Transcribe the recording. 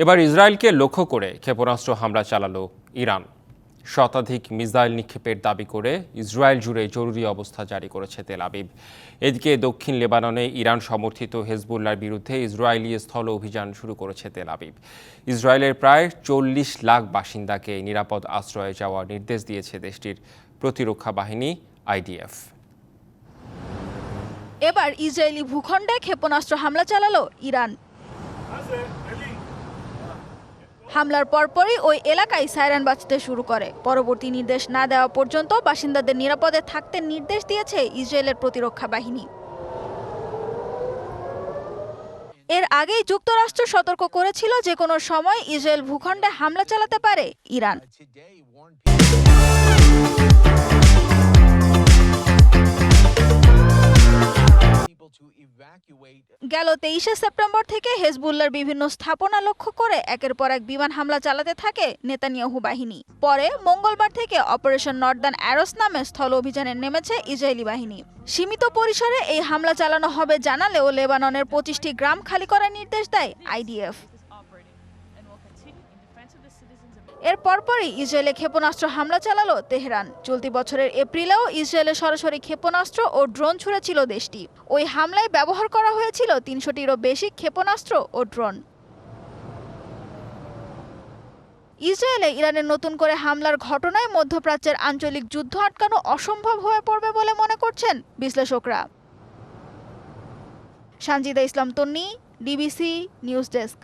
এবার ইসরায়েলকে লক্ষ্য করে ক্ষেপণাস্ত্র হামলা চালালো ইরান। শতাধিক মিসাইল নিক্ষেপের দাবি করে ইসরায়েল জুড়ে জরুরি অবস্থা জারি করেছে তেল আবিব। এদিকে দক্ষিণ লেবাননে ইরান সমর্থিত হেজবুল্লাহর বিরুদ্ধে ইসরায়েলি স্থল অভিযান শুরু করেছে তেল আবিব। ইসরায়েলের প্রায় 40 লাখ বাসিন্দাকে নিরাপদ আশ্রয়ে যাওয়ার নির্দেশ দিয়েছে দেশটির প্রতিরক্ষা বাহিনী আইডিএফ। এবার ইসরায়েলি ভূখণ্ডে ক্ষেপণাস্ত্র হামলা চালালো ইরান। হামলার পরপরই ওই এলাকায় সাইরেন বাজতে শুরু করে। পরবর্তী নির্দেশ না দেওয়া পর্যন্ত বাসিন্দাদের নিরাপদে থাকতে নির্দেশ দিয়েছে ইসরায়েলের প্রতিরক্ষা বাহিনী। এর আগেই যুক্তরাষ্ট্র সতর্ক করেছিল যে কোনো সময় ইসরায়েল ভূখণ্ডে হামলা চালাতে পারে ইরান। গেল 23শে সেপ্টেম্বর থেকে হেজবুল্লাহর বিভিন্ন স্থাপনা লক্ষ্য করে একের পর এক বিমান হামলা চালাতে থাকে নেতানিয়াহু বাহিনী। পরে মঙ্গলবার থেকে অপারেশন নর্দার্ন অ্যারোস নামে স্থল অভিযানে নেমেছে ইসরায়েলি বাহিনী। সীমিত পরিসরে এই হামলা চালানো হবে জানালেও লেবাননের 25টি গ্রাম খালি করার নির্দেশ দেয় আইডিএফ। এর পরপরই ইসরায়েলে ক্ষেপণাস্ত্র হামলা চালালো তেহরান। চলতি বছরের এপ্রিলেও ইসরায়েলে সরাসরি ক্ষেপণাস্ত্র ও ড্রোন ছুড়েছিল দেশটি। ওই হামলায় ব্যবহার করা হয়েছিল 300টিরও বেশি ক্ষেপণাস্ত্র ও ড্রোন। ইসরায়েলে ইরানের নতুন করে হামলার ঘটনায় মধ্যপ্রাচ্যের আঞ্চলিক যুদ্ধ আটকানো অসম্ভব হয়ে পড়বে বলে মনে করছেন বিশ্লেষকরা। সানজিদা ইসলাম তন্নি, ডিবিসি নিউজ ডেস্ক।